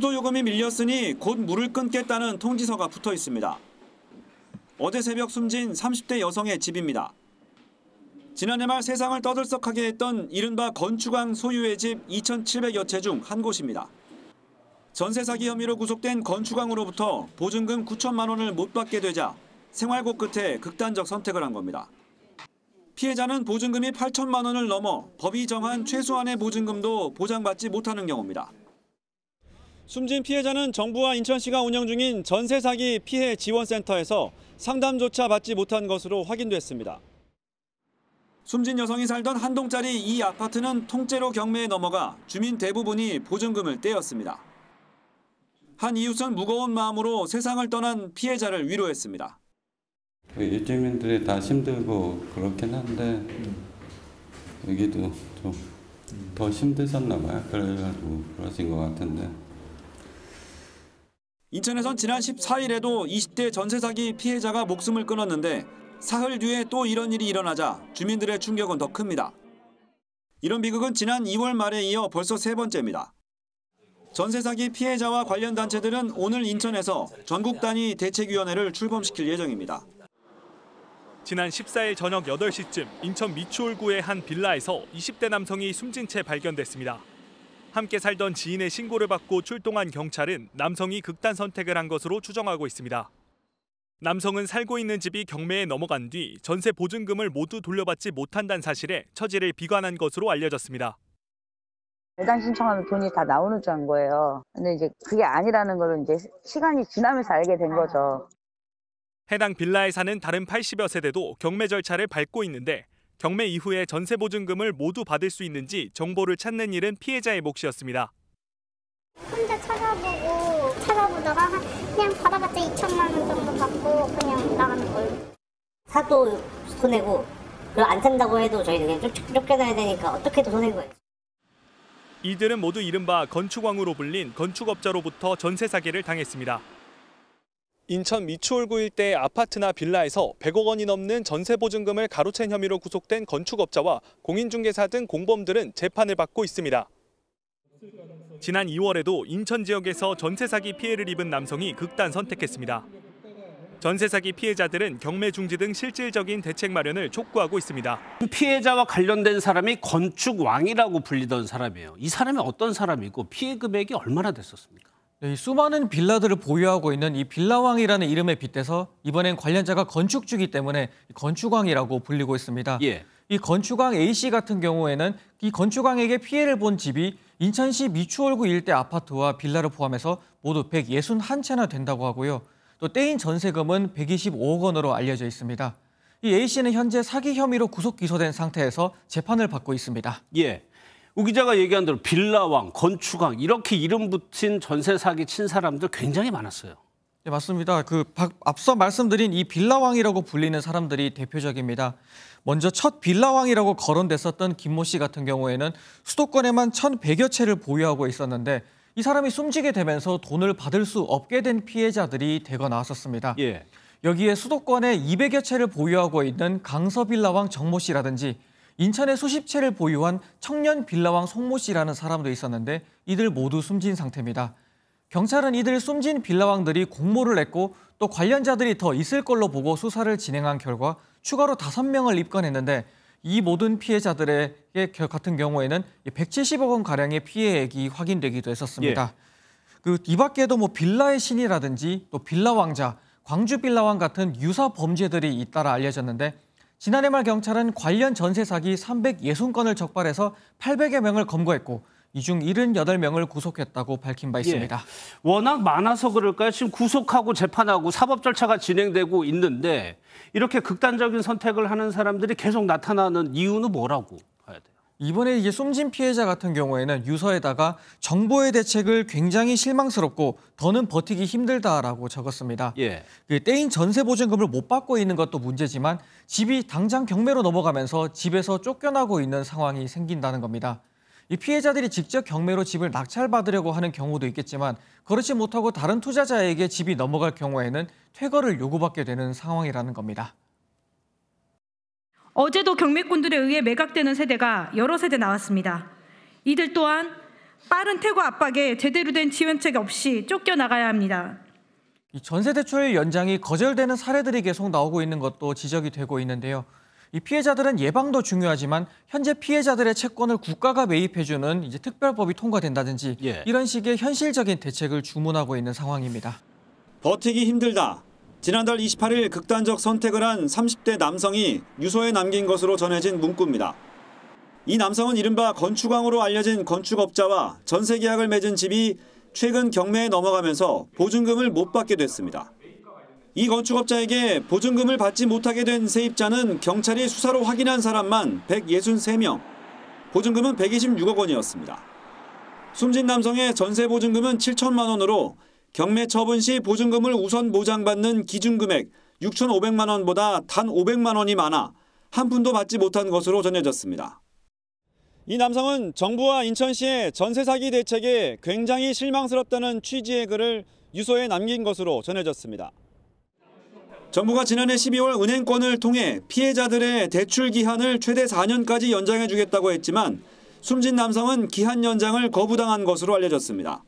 수도요금이 밀렸으니 곧 물을 끊겠다는 통지서가 붙어 있습니다. 어제 새벽 숨진 30대 여성의 집입니다. 지난해 말 세상을 떠들썩하게 했던 이른바 건축왕 소유의 집 2,700여 채 중 한 곳입니다. 전세 사기 혐의로 구속된 건축왕으로부터 보증금 9천만 원을 못 받게 되자 생활고 끝에 극단적 선택을 한 겁니다. 피해자는 보증금이 8천만 원을 넘어 법이 정한 최소한의 보증금도 보장받지 못하는 경우입니다. 숨진 피해자는 정부와 인천시가 운영 중인 전세 사기 피해 지원센터에서 상담조차 받지 못한 것으로 확인됐습니다. 숨진 여성이 살던 한 동짜리 이 아파트는 통째로 경매에 넘어가 주민 대부분이 보증금을 떼었습니다. 한 이웃은 무거운 마음으로 세상을 떠난 피해자를 위로했습니다. 입주민들이 다 힘들고 그렇긴 한데 여기도 좀 더 힘드셨나 봐요. 그래가지고 그러신 것 같은데. 인천에선 지난 14일에도 20대 전세 사기 피해자가 목숨을 끊었는데 사흘 뒤에 또 이런 일이 일어나자 주민들의 충격은 더 큽니다. 이런 비극은 지난 2월 말에 이어 벌써 세 번째입니다. 전세 사기 피해자와 관련 단체들은 오늘 인천에서 전국 단위 대책위원회를 출범시킬 예정입니다. 지난 14일 저녁 8시쯤 인천 미추홀구의 한 빌라에서 20대 남성이 숨진 채 발견됐습니다. 함께 살던 지인의 신고를 받고 출동한 경찰은 남성이 극단 선택을 한 것으로 추정하고 있습니다. 남성은 살고 있는 집이 경매에 넘어간 뒤 전세 보증금을 모두 돌려받지 못한다는 사실에 처지를 비관한 것으로 알려졌습니다. 배당 신청하면 돈이 다 나오는 줄 안 거예요. 근데 이제 그게 아니라는 걸 이제 시간이 지나면서 알게 된 거죠. 해당 빌라에 사는 다른 80여 세대도 경매 절차를 밟고 있는데 경매 이후에 전세 보증금을 모두 받을 수 있는지 정보를 찾는 일은 피해자의 몫이었습니다. 혼자 찾아보다가 그냥 받아봤자 2천만 원 정도 받고 그냥 나가는 거예요. 사도 손해고 그리고 안 산다고 해도 저희는 그냥 쫓겨나야 되니까 어떻게든 손해인 거예요. 이들은 모두 이른바 건축왕으로 불린 건축업자로부터 전세 사기를 당했습니다. 인천 미추홀구 일대 아파트나 빌라에서 100억 원이 넘는 전세 보증금을 가로챈 혐의로 구속된 건축업자와 공인중개사 등 공범들은 재판을 받고 있습니다. 지난 2월에도 인천 지역에서 전세 사기 피해를 입은 남성이 극단 선택했습니다. 전세 사기 피해자들은 경매 중지 등 실질적인 대책 마련을 촉구하고 있습니다. 피해자와 관련된 사람이 건축왕이라고 불리던 사람이에요. 이 사람이 어떤 사람이고 피해 금액이 얼마나 됐었습니까? 네, 수많은 빌라들을 보유하고 있는 이 빌라왕이라는 이름에 빗대서 이번엔 관련자가 건축주기 때문에 건축왕이라고 불리고 있습니다. 예. 이 건축왕 A씨 같은 경우에는 이 건축왕에게 피해를 본 집이 인천시 미추홀구 일대 아파트와 빌라를 포함해서 모두 161채나 된다고 하고요. 또 떼인 전세금은 125억 원으로 알려져 있습니다. 이 A씨는 현재 사기 혐의로 구속 기소된 상태에서 재판을 받고 있습니다. 예. 우 기자가 얘기한 대로 빌라왕, 건축왕 이렇게 이름 붙인 전세 사기 친 사람들 굉장히 많았어요. 네, 맞습니다. 앞서 말씀드린 이 빌라왕이라고 불리는 사람들이 대표적입니다. 먼저 첫 빌라왕이라고 거론됐었던 김모 씨 같은 경우에는 수도권에만 1,100여 채를 보유하고 있었는데 이 사람이 숨지게 되면서 돈을 받을 수 없게 된 피해자들이 대거 나왔었습니다. 예. 여기에 수도권에 200여 채를 보유하고 있는 강서빌라왕 정모 씨라든지 인천에 수십 채를 보유한 청년 빌라왕 송모 씨라는 사람도 있었는데 이들 모두 숨진 상태입니다. 경찰은 이들 숨진 빌라왕들이 공모를 냈고 또 관련자들이 더 있을 걸로 보고 수사를 진행한 결과 추가로 5명을 입건했는데 이 모든 피해자들에게 같은 경우에는 170억 원가량의 피해액이 확인되기도 했었습니다. 예. 이 밖에도 빌라의 신이라든지 또 빌라왕자, 광주빌라왕 같은 유사 범죄들이 잇따라 알려졌는데 지난해 말 경찰은 관련 전세 사기 360건을 적발해서 800여 명을 검거했고 이 중 78명을 구속했다고 밝힌 바 있습니다. 예. 워낙 많아서 그럴까요? 지금 구속하고 재판하고 사법 절차가 진행되고 있는데 이렇게 극단적인 선택을 하는 사람들이 계속 나타나는 이유는 뭐라고 봐야 돼요? 이번에 이제 숨진 피해자 같은 경우에는 유서에다가 정부의 대책을 굉장히 실망스럽고 더는 버티기 힘들다라고 적었습니다. 예. 떼인 전세 보증금을 못 받고 있는 것도 문제지만 집이 당장 경매로 넘어가면서 집에서 쫓겨나고 있는 상황이 생긴다는 겁니다. 이 피해자들이 직접 경매로 집을 낙찰받으려고 하는 경우도 있겠지만 그렇지 못하고 다른 투자자에게 집이 넘어갈 경우에는 퇴거를 요구받게 되는 상황이라는 겁니다. 어제도 경매꾼들에 의해 매각되는 세대가 여러 세대 나왔습니다. 이들 또한 빠른 퇴거 압박에 제대로 된 지원책 없이 쫓겨나가야 합니다. 이 전세 대출 연장이 거절되는 사례들이 계속 나오고 있는 것도 지적이 되고 있는데요. 이 피해자들은 예방도 중요하지만 현재 피해자들의 채권을 국가가 매입해주는 이제 특별법이 통과된다든지 이런 식의 현실적인 대책을 주문하고 있는 상황입니다. 버티기 힘들다. 지난달 28일 극단적 선택을 한 30대 남성이 유서에 남긴 것으로 전해진 문구입니다. 이 남성은 이른바 건축왕으로 알려진 건축업자와 전세 계약을 맺은 집이 최근 경매에 넘어가면서 보증금을 못 받게 됐습니다. 이 건축업자에게 보증금을 받지 못하게 된 세입자는 경찰이 수사로 확인한 사람만 163명, 보증금은 126억 원이었습니다. 숨진 남성의 전세 보증금은 7천만 원으로 경매 처분 시 보증금을 우선 보장받는 기준금액 6,500만 원보다 단 500만 원이 많아 한 푼도 받지 못한 것으로 전해졌습니다. 이 남성은 정부와 인천시의 전세 사기 대책에 굉장히 실망스럽다는 취지의 글을 유서에 남긴 것으로 전해졌습니다. 정부가 지난해 12월 은행권을 통해 피해자들의 대출 기한을 최대 4년까지 연장해 주겠다고 했지만 숨진 남성은 기한 연장을 거부당한 것으로 알려졌습니다.